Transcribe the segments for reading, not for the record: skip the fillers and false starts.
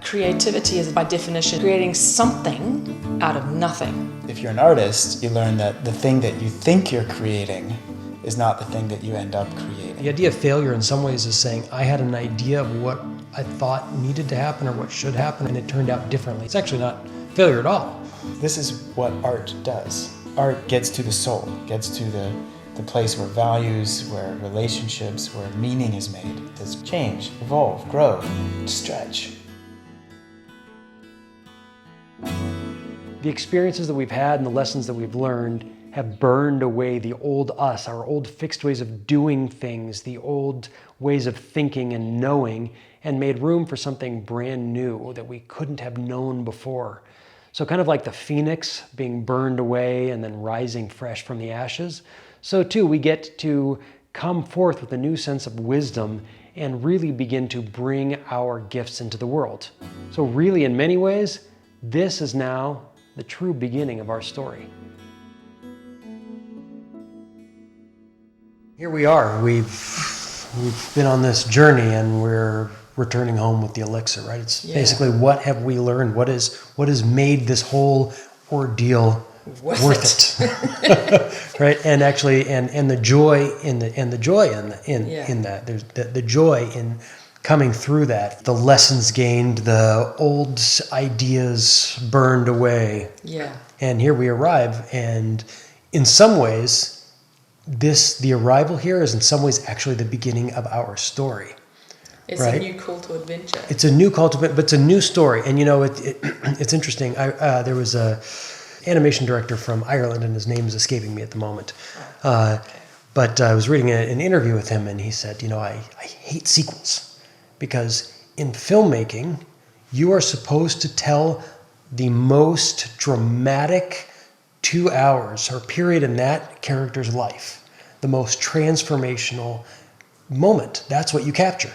Creativity is, by definition, creating something out of nothing. If you're an artist, you learn that the thing that you think you're creating is not the thing that you end up creating. The idea of failure in some ways is saying, I had an idea of what I thought needed to happen or what should happen, and it turned out differently. It's actually not failure at all. This is what art does. Art gets to the soul, gets to the place where values, where relationships, where meaning is made. It's change, evolve, grow, stretch. The experiences that we've had and the lessons that we've learned have burned away the old us, our old fixed ways of doing things, the old ways of thinking and knowing, and made room for something brand new that we couldn't have known before. So kind of like the phoenix being burned away and then rising fresh from the ashes, so too we get to come forth with a new sense of wisdom and really begin to bring our gifts into the world. So really, in many ways, this is now the true beginning of our story. Here we are. We've been on this journey and we're returning home with the elixir, right? It's basically, what have we learned? What has made this whole ordeal worth it? Right? And actually, and the joy in that. There's the joy in coming through that, the lessons gained, the old ideas burned away. Yeah. And here we arrive, and in some ways, the arrival here is in some ways actually the beginning of our story. It's right? a new call to adventure. It's a new call to adventure, but it's a new story. And you know, it's interesting. There was a animation director from Ireland, and his name is escaping me at the moment. But I was reading an interview with him, and he said, you know, I hate sequels. Because in filmmaking, you are supposed to tell the most dramatic 2 hours or period in that character's life, the most transformational moment. That's what you capture.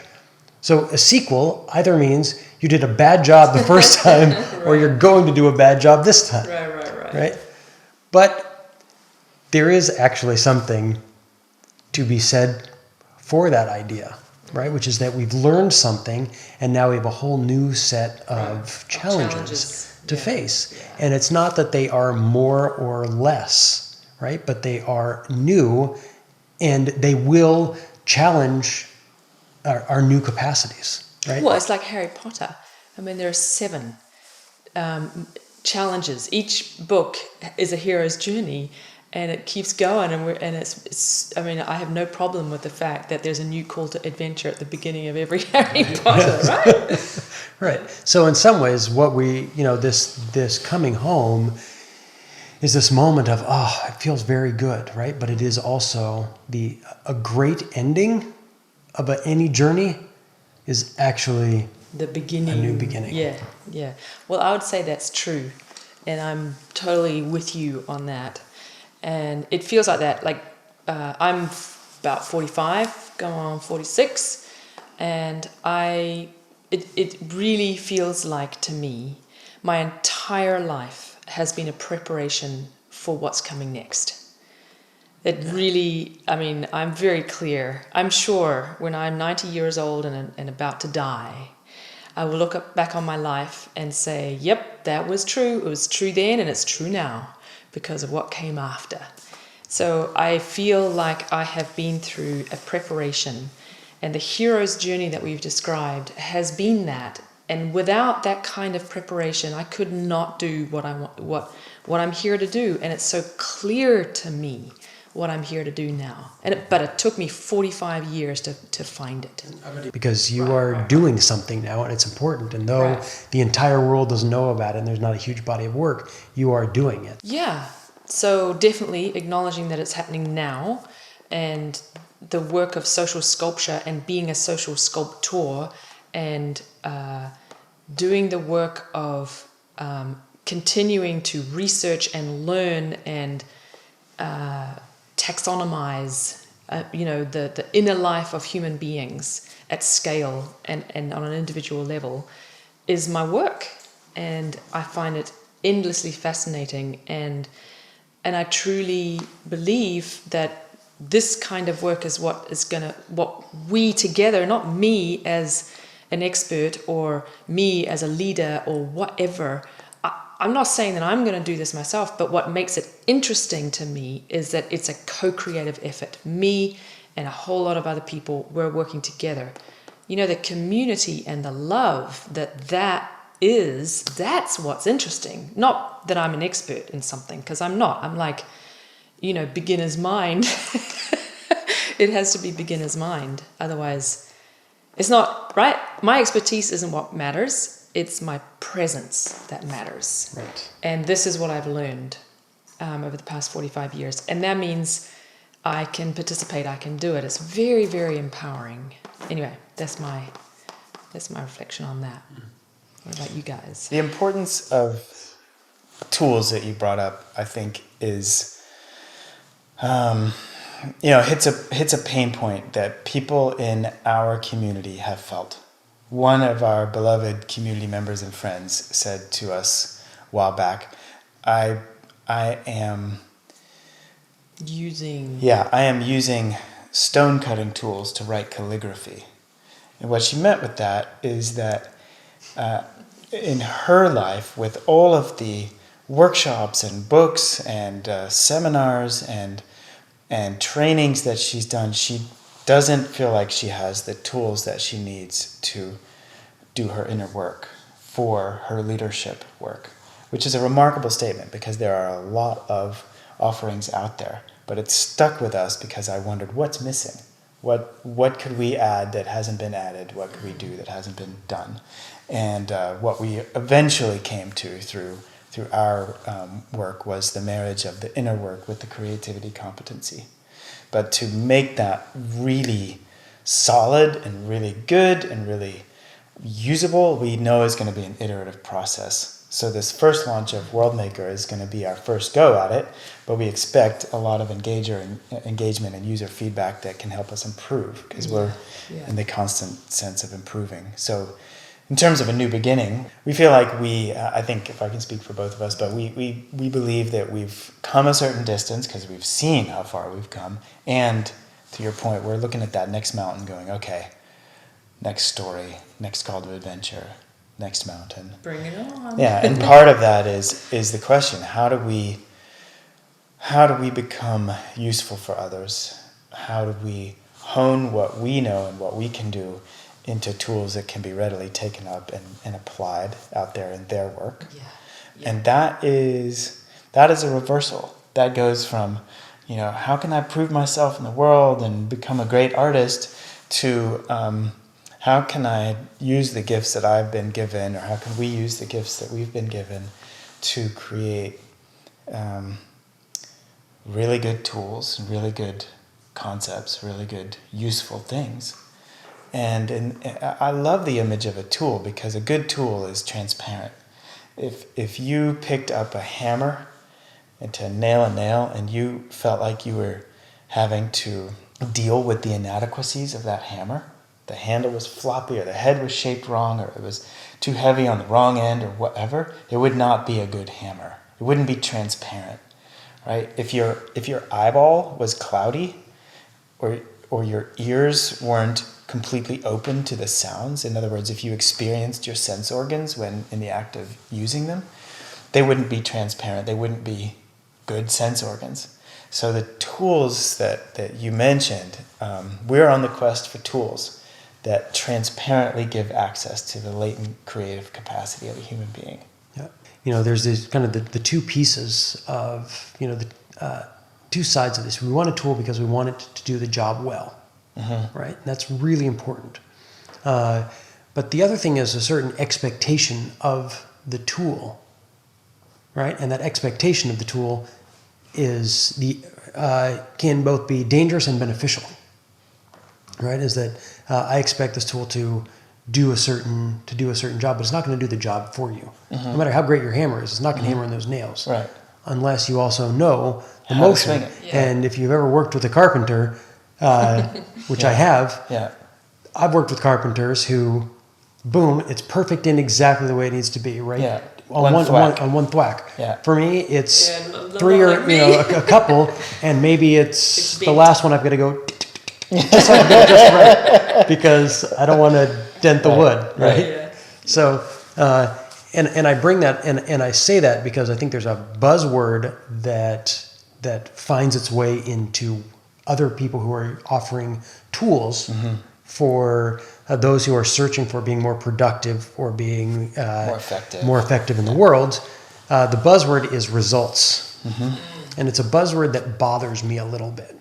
So a sequel either means you did a bad job the first time right. Or you're going to do a bad job this time. Right? But there is actually something to be said for that idea. Right, which is that we've learned something, and now we have a whole new set of challenges to face. Yeah. And it's not that they are more or less, right? But they are new, and they will challenge our new capacities, right? Well, it's like Harry Potter. I mean, there are 7 challenges. Each book is a hero's journey. And it keeps going, and it's. I mean, I have no problem with the fact that there's a new call to adventure at the beginning of every Harry Potter, right? Right. So in some ways, what we, you know, this coming home is this moment of, it feels very good, right? But it is also a great ending of any journey is actually the beginning, a new beginning. Yeah. Well, I would say that's true, and I'm totally with you on that. And it feels like that. Like I'm about 45, going on 46, and it really feels like, to me, my entire life has been a preparation for what's coming next. It really, I mean, I'm very clear. I'm sure when I'm 90 years old and about to die, I will look back on my life and say, yep, that was true. It was true then, and it's true now, because of what came after. So I feel like I have been through a preparation, and the hero's journey that we've described has been that. And without that kind of preparation, I could not do what I want, what I'm here to do. And it's so clear to me what I'm here to do now. But it took me 45 years to find it. Because you are doing something now, and it's important. And though the entire world doesn't know about it, and there's not a huge body of work, you are doing it. Yeah. So definitely acknowledging that it's happening now, and the work of social sculpture and being a social sculptor, and doing the work of continuing to research and learn and taxonomize, the inner life of human beings at scale and on an individual level is my work. And I find it endlessly fascinating. And I truly believe that this kind of work is what we together, not me as an expert or me as a leader or whatever. I'm not saying that I'm going to do this myself, but what makes it interesting to me is that it's a co-creative effort. Me and a whole lot of other people, we're working together. You know, the community and the love that is, that's what's interesting. Not that I'm an expert in something, because I'm not. I'm like, you know, beginner's mind. It has to be beginner's mind. Otherwise, it's not, right? My expertise isn't what matters. It's my presence that matters. Right. And this is what I've learned over the past 45 years. And that means I can participate, I can do it. It's very, very empowering. Anyway, that's my reflection on that. What about you guys? The importance of tools that you brought up, I think, is, hits a pain point that people in our community have felt. One of our beloved community members and friends said to us a while back, I am using stone cutting tools to write calligraphy. And what she meant with that is that in her life, with all of the workshops and books and seminars and trainings that she's done, she doesn't feel like she has the tools that she needs to do her inner work for her leadership work, which is a remarkable statement because there are a lot of offerings out there. But it stuck with us because I wondered, what's missing? What could we add that hasn't been added? What could we do that hasn't been done? And what we eventually came to through our work was the marriage of the inner work with the creativity competency. But to make that really solid and really good and really usable, we know is going to be an iterative process. So this first launch of WorldMaker is going to be our first go at it, but we expect a lot of engagement and user feedback that can help us improve because we're in the constant sense of improving. So in terms of a new beginning, we feel like I think if I can speak for both of us, but we believe that we've come a certain distance because we've seen how far we've come. And to your point, we're looking at that next mountain going, okay, next story, next call to adventure, next mountain. Bring it on. Yeah, and part of that is the question, how do we become useful for others? How do we hone what we know and what we can do into tools that can be readily taken up and applied out there in their work? Yeah. And that is a reversal. That goes from, how can I prove myself in the world and become a great artist to how can I use the gifts that I've been given, or how can we use the gifts that we've been given to create really good tools, really good concepts, really good useful things. And I love the image of a tool because a good tool is transparent. If you picked up a hammer and to nail a nail and you felt like you were having to deal with the inadequacies of that hammer, the handle was floppy or the head was shaped wrong or it was too heavy on the wrong end or whatever, it would not be a good hammer. It wouldn't be transparent, right? If your eyeball was cloudy or your ears weren't completely open to the sounds, in other words, if you experienced your sense organs when in the act of using them, they wouldn't be transparent. They wouldn't be good sense organs. So the tools that you mentioned, we're on the quest for tools that transparently give access to the latent creative capacity of a human being. Yeah. There's this kind of the two pieces of, the two sides of this. We want a tool because we want it to do the job well, right? And that's really important. But the other thing is a certain expectation of the tool, right? And that expectation of the tool is can both be dangerous and beneficial, right? Is that I expect this tool to do a certain job, but it's not going to do the job for you. No matter how great your hammer is, it's not going to hammer in those nails, right? Unless you also know the How to motion. swing it. Yeah. And if you've ever worked with a carpenter, which I have, I've worked with carpenters who, boom, it's perfect in exactly the way it needs to be, right? Yeah. On one thwack. Yeah. For me, it's Yeah, three or like me. a couple, and maybe it's It's the big. last one I've got to go just so I can get it just right. because I don't want to dent the wood, right? Yeah. So, and I bring that, and I say that because I think there's a buzzword that finds its way into other people who are offering tools for those who are searching for being more productive or being more effective in the world. The buzzword is results, and it's a buzzword that bothers me a little bit,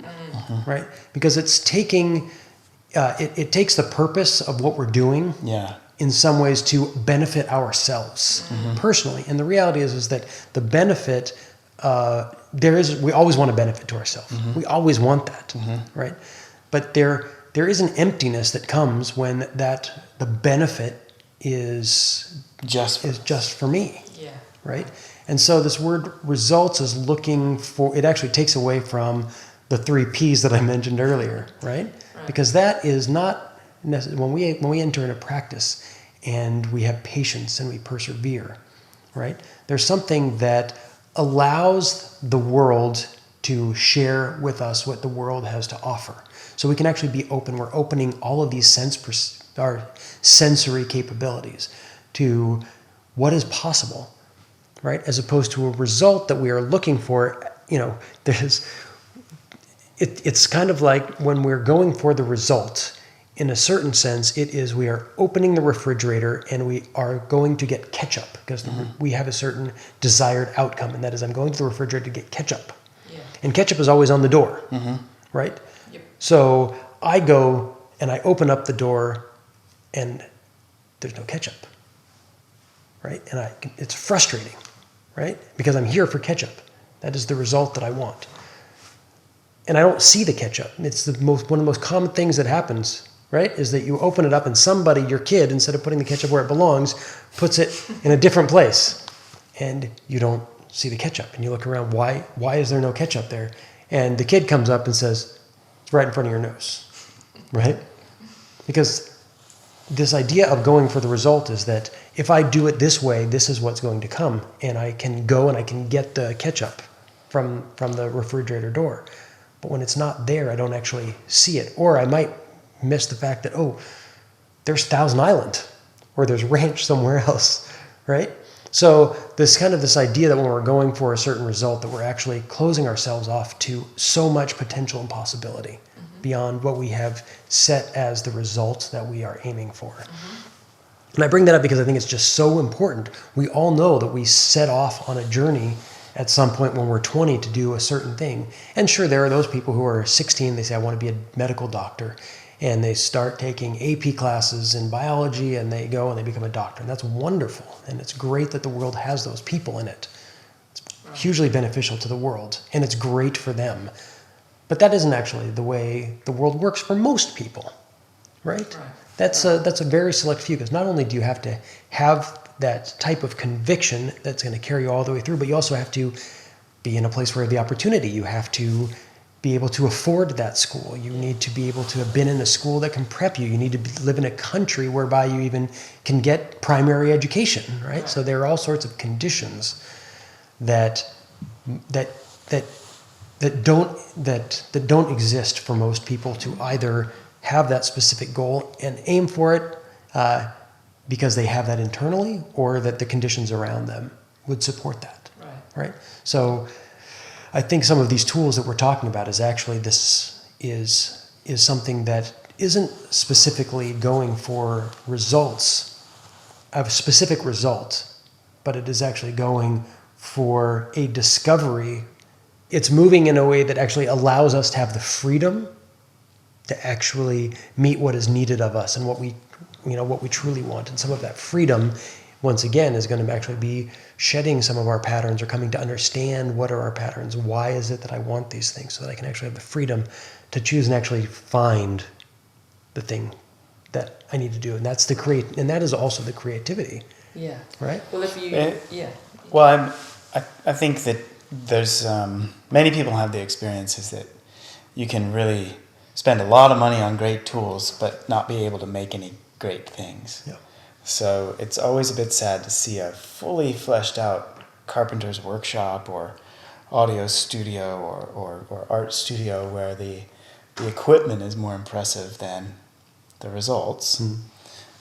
right? Because it's taking it takes the purpose of what we're doing. In some ways to benefit ourselves personally. And the reality is that the benefit, we always want to benefit to ourselves. We always want that, right? But there is an emptiness that comes when the benefit is just for me, right? And so this word results is looking for, it actually takes away from the 3 P's that I mentioned earlier, right? Because that is not, when we enter into practice and we have patience and we persevere, right? There's something that allows the world to share with us what the world has to offer. So we can actually be open. We're opening all of these our sensory capabilities to what is possible, right? As opposed to a result that we are looking for. It's kind of like when we're going for the result. In a certain sense, it is we are opening the refrigerator and we are going to get ketchup because we have a certain desired outcome, and that is I'm going to the refrigerator to get ketchup. Yeah. And ketchup is always on the door, right? Yep. So I go and I open up the door and there's no ketchup, right? And it's frustrating, right? Because I'm here for ketchup. That is the result that I want. And I don't see the ketchup. It's one of the most common things that happens, right? Is that you open it up and somebody, your kid, instead of putting the ketchup where it belongs, puts it in a different place. And you don't see the ketchup. And you look around, why is there no ketchup there? And the kid comes up and says, it's right in front of your nose, right? Because this idea of going for the result is that if I do it this way, this is what's going to come. And I can go and I can get the ketchup from the refrigerator door. But when it's not there, I don't actually see it. Or I might miss the fact that, there's Thousand Island or there's ranch somewhere else, right? So this idea that when we're going for a certain result that we're actually closing ourselves off to so much potential and possibility beyond what we have set as the result that we are aiming for. And I bring that up because I think it's just so important. We all know that we set off on a journey at some point when we're 20 to do a certain thing. And sure, there are those people who are 16, they say, I want to be a medical doctor. And they start taking AP classes in biology and they go and they become a doctor. And that's wonderful. And it's great that the world has those people in it. It's hugely beneficial to the world and it's great for them. But that isn't actually the way the world works for most people, right? That's a very select few, because not only do you have to have that type of conviction that's going to carry you all the way through, but you also have to be in a place where you have the opportunity. You have to be able to afford that school. You need to be able to have been in a school that can prep you. You need to live in a country whereby you even can get primary education, right? So there are all sorts of conditions that don't exist for most people to either have that specific goal and aim for it because they have that internally, or that the conditions around them would support that, right? So I think some of these tools that we're talking about is actually is something that isn't specifically going for results, a specific result, but it is actually going for a discovery. It's moving in a way that actually allows us to have the freedom to actually meet what is needed of us and what we truly want. And some of that freedom, once again, is going to actually be shedding some of our patterns or coming to understand what are our patterns. Why is it that I want these things, so that I can actually have the freedom to choose and actually find the thing that I need to do. And that's and that is also the creativity. Yeah. Right? Well, if you, Well, I think that there's many people have the experiences that you can really spend a lot of money on great tools, but not be able to make any great things. Yeah. So it's always a bit sad to see a fully fleshed out carpenter's workshop or audio studio or art studio where the equipment is more impressive than the results.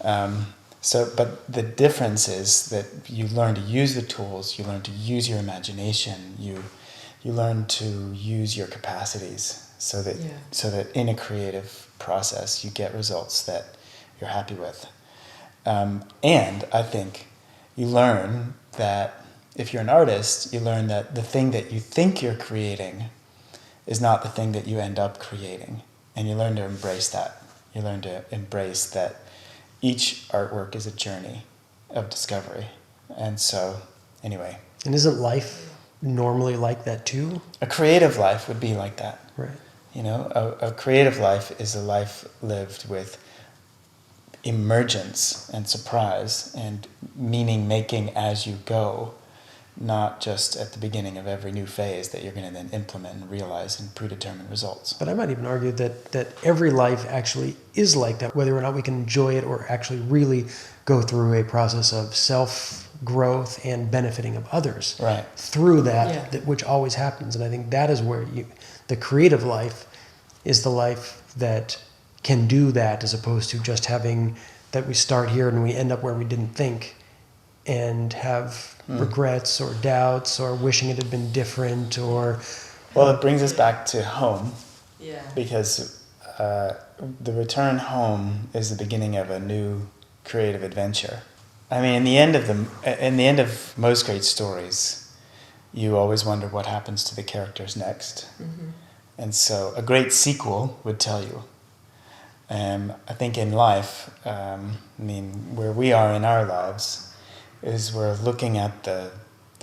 But the difference is that you learn to use the tools, you learn to use your imagination, you learn to use your capacities so that in a creative process you get results that you're happy with. And I think you learn that if you're an artist, you learn that the thing that you think you're creating is not the thing that you end up creating. And you learn to embrace that. You learn to embrace that each artwork is a journey of discovery. And so, anyway. And isn't life normally like that too? A creative life would be like that. Right. You know, a creative life is a life lived with emergence and surprise and meaning making as you go, not just at the beginning of every new phase that you're going to then implement and realize in predetermined results. But I might even argue that every life actually is like that, whether or not we can enjoy it or actually really go through a process of self-growth and benefiting of others through that, which always happens. And I think that is where the creative life is the life that can do that, as opposed to just having that we start here and we end up where we didn't think and have regrets or doubts or wishing it had been different or... Well, it brings us back to home. Yeah. Because the return home is the beginning of a new creative adventure. I mean, in the end of most great stories, you always wonder what happens to the characters next. Mm-hmm. And so a great sequel would tell you. I think in life, where we are in our lives is we're looking at the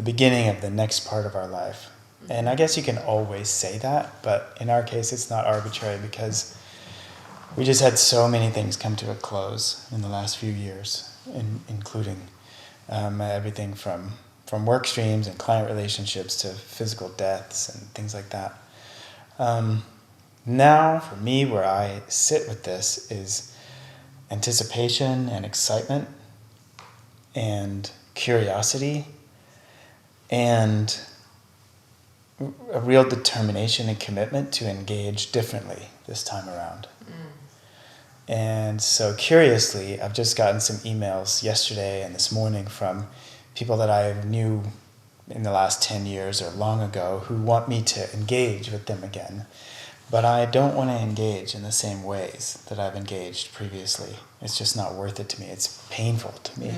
beginning of the next part of our life. And I guess you can always say that, but in our case, it's not arbitrary because we just had so many things come to a close in the last few years, including everything from work streams and client relationships to physical deaths and things like that. Now, for me, where I sit with this is anticipation and excitement and curiosity and a real determination and commitment to engage differently this time around. And so curiously, I've just gotten some emails yesterday and this morning from people that I knew in the last 10 years or long ago who want me to engage with them again. But I don't want to engage in the same ways that I've engaged previously. It's just not worth it to me. It's painful to me.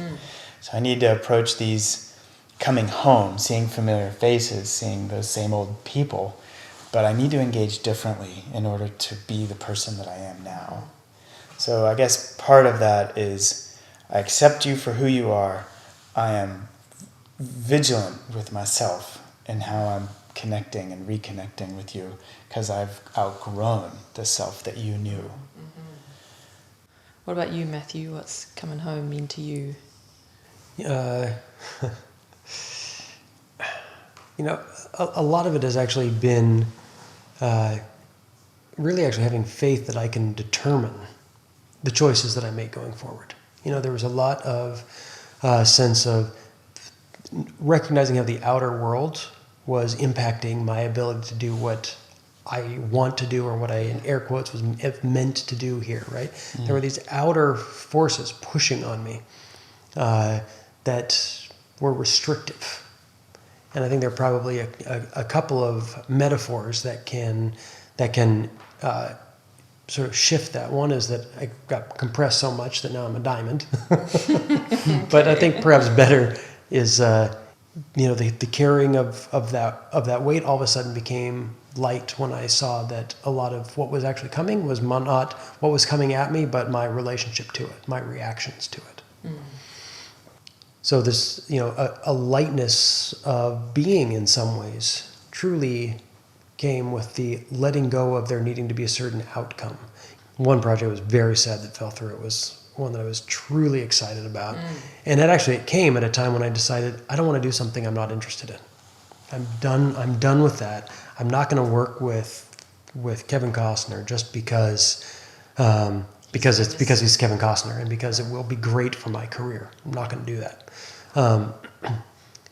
So I need to approach these coming home, seeing familiar faces, seeing those same old people. But I need to engage differently in order to be the person that I am now. So I guess part of that is I accept you for who you are. I am vigilant with myself and how I'm connecting and reconnecting with you because I've outgrown the self that you knew. What about you, Matthew? What's coming home mean to you? A lot of it has actually been really actually having faith that I can determine the choices that I make going forward. There was a lot of sense of recognizing how the outer world was impacting my ability to do what I want to do or what I, in air quotes, was meant to do here, right? There were these outer forces pushing on me that were restrictive. And I think there are probably a couple of metaphors that can sort of shift that. One is that I got compressed so much that now I'm a diamond. But I think perhaps better is the carrying of that weight all of a sudden became light when I saw that a lot of what was actually coming was not what was coming at me, but my relationship to it, my reactions to it. So this, a lightness of being in some ways truly came with the letting go of there needing to be a certain outcome. One project was very sad that fell through. It was one that I was truly excited about. And it came at a time when I decided I don't want to do something I'm not interested in. I'm done with that. I'm not going to work with Kevin Costner just because he's Kevin Costner and because it will be great for my career. I'm not going to do that.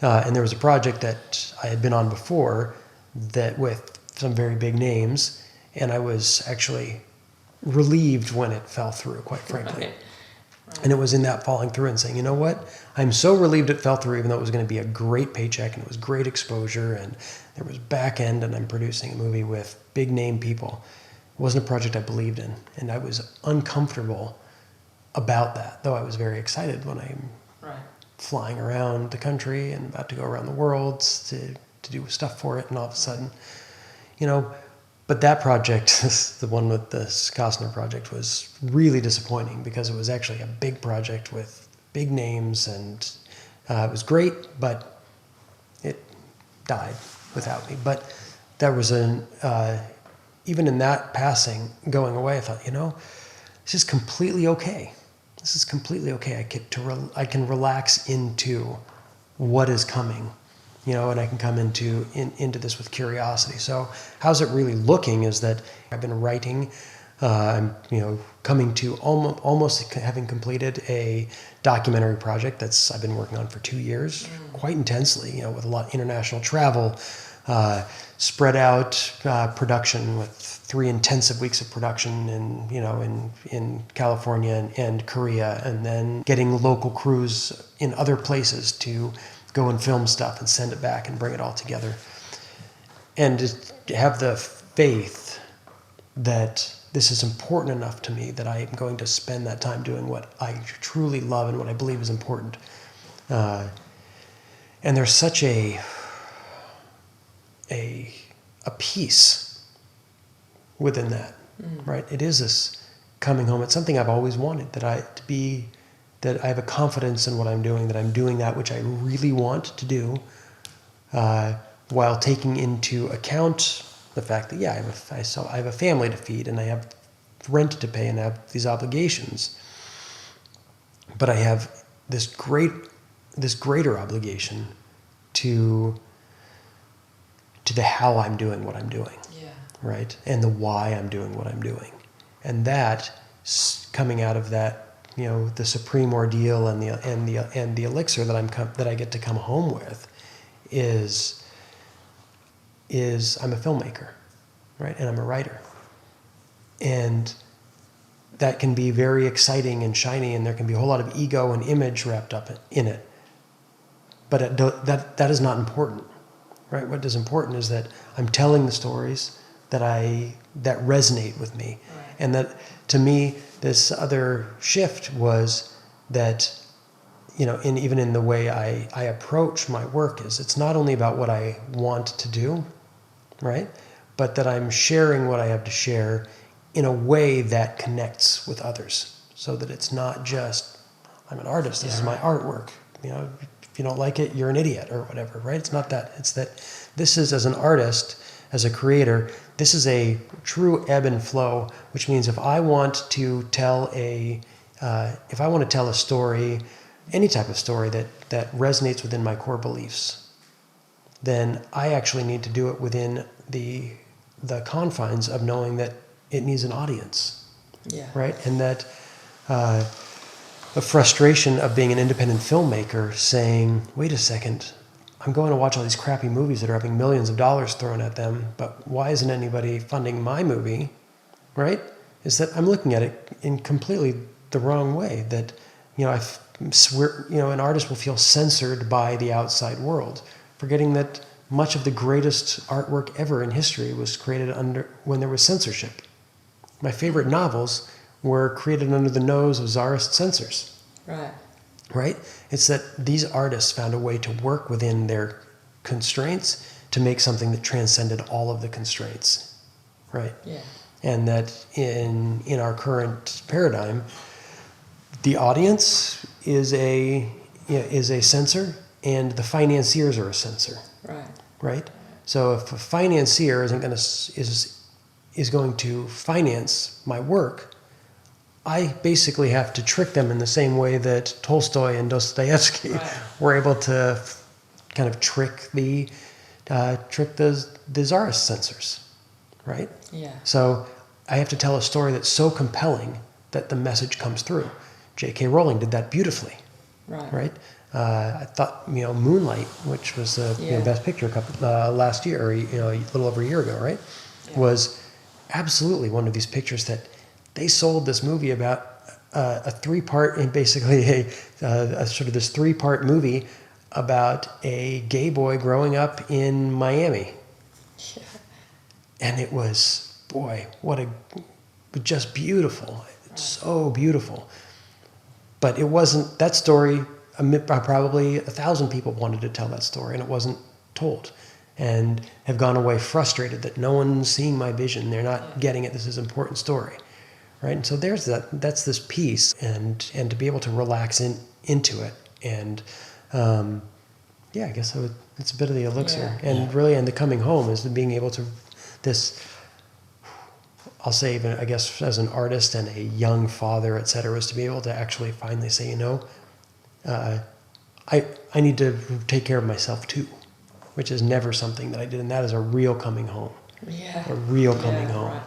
And there was a project that I had been on before that with some very big names, and I was actually relieved when it fell through, quite frankly. Right. And it was in that falling through and saying, you know what? I'm so relieved it fell through, even though it was going to be a great paycheck and it was great exposure and there was back end and I'm producing a movie with big name people. It wasn't a project I believed in. And I was uncomfortable about that, though I was very excited when I'm flying around the country and about to go around the world to do stuff for it. And all of a sudden, you know, but that project, the one with the Costner project, was really disappointing because it was actually a big project with big names and it was great, but it died without me. But there was even in that passing, going away, I thought, you know, this is completely okay. This is completely okay. I can relax into what is coming, you know, and I can come into this with curiosity. So how's it really looking is that I've been writing, I'm, you know, coming to almost having completed a documentary project I've been working on for 2 years, quite intensely, you know, with a lot of international travel, spread out production with 3 intensive weeks of production in California and Korea, and then getting local crews in other places to go and film stuff and send it back and bring it all together. And to have the faith that this is important enough to me that I am going to spend that time doing what I truly love and what I believe is important. And there's such a peace within that, right? It is this coming home. It's something I've always wanted, that I have a confidence in what I'm doing, that I'm doing that which I really want to do, while taking into account the fact that, yeah, I have a family to feed and I have rent to pay and I have these obligations. But I have this greater obligation to the how I'm doing what I'm doing, right? And the why I'm doing what I'm doing. And that, coming out of that, you know, the supreme ordeal and the elixir that I get to come home with is I'm a filmmaker, right? And I'm a writer. And that can be very exciting and shiny, and there can be a whole lot of ego and image wrapped up in it. But that is not important, right? What is important is that I'm telling the stories that resonate with me. Right. And that, to me, this other shift was that, you know, even in the way I approach my work, it's not only about what I want to do, right? But that I'm sharing what I have to share in a way that connects with others, so that it's not just, I'm an artist, this is my artwork. You know, if you don't like it, you're an idiot or whatever, right? It's not that. It's that this is, as an artist, as a creator, this is a true ebb and flow, which means if I want to tell a story, any type of story that resonates within my core beliefs, then I actually need to do it within the confines of knowing that it needs an audience, right? And that the frustration of being an independent filmmaker saying, wait a second, I'm going to watch all these crappy movies that are having millions of dollars thrown at them, but why isn't anybody funding my movie, right? Is that I'm looking at it in completely the wrong way. That, you know, an artist will feel censored by the outside world, forgetting that much of the greatest artwork ever in history was created when there was censorship. My favorite novels were created under the nose of czarist censors. Right? It's that these artists found a way to work within their constraints to make something that transcended all of the constraints, right? Yeah. And that in our current paradigm, the audience is a censor, and the financiers are a censor. Right? So if a financier is going to finance my work, I basically have to trick them in the same way that Tolstoy and Dostoevsky were able to kind of trick the czarist censors, right? Yeah. So I have to tell a story that's so compelling that the message comes through. J.K. Rowling did that beautifully, right? I thought, you know, Moonlight, which was the Best Picture last year, or, you know, a little over a year ago, right? Yeah. Was absolutely one of these pictures that they sold this movie about a three-part, and basically a sort of this three-part movie about a gay boy growing up in Miami. Yeah. And it was, boy, just beautiful. It's so beautiful. But it wasn't, that story, probably 1,000 people wanted to tell that story, and it wasn't told. And have gone away frustrated that no one's seeing my vision. They're not getting it. This is an important story. Right? And so there's that's this piece, and to be able to relax into it. And I guess it's a bit of the elixir. Yeah. And really, and the coming home is the being able to, I'll say, even, I guess, as an artist and a young father, et cetera, is to be able to actually finally say, I need to take care of myself too, which is never something that I did. And that is a real coming home. Yeah. A real coming home.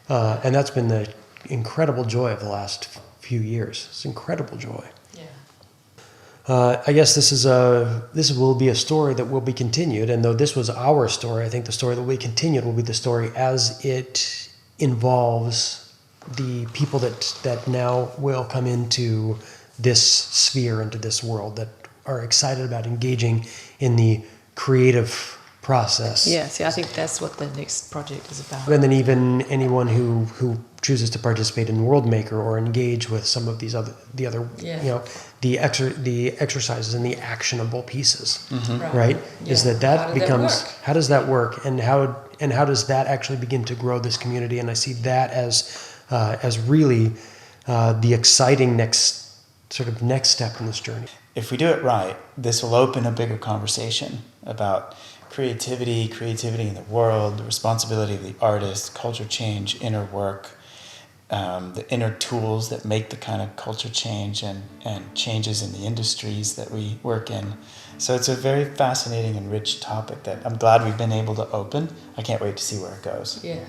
Right. And that's been the incredible joy of the last few years. It's incredible joy. Yeah. I guess this will be a story that will be continued. And though this was our story, I think the story that will be continued will be the story as it involves the people that now will come into this sphere, into this world, that are excited about engaging in the creative process. Yeah, see, I think that's what the next project is about. And then even anyone who chooses to participate in World Maker or engage with some of the other the exercises and the actionable pieces, right? Yeah. Is that becomes, how does that work, and how does that actually begin to grow this community? And I see that as really the exciting next step in this journey. If we do it right, this will open a bigger conversation about creativity in the world, the responsibility of the artist, culture change, inner work, the inner tools that make the kind of culture change and changes in the industries that we work in. So it's a very fascinating and rich topic that I'm glad we've been able to open. I can't wait to see where it goes. Yeah.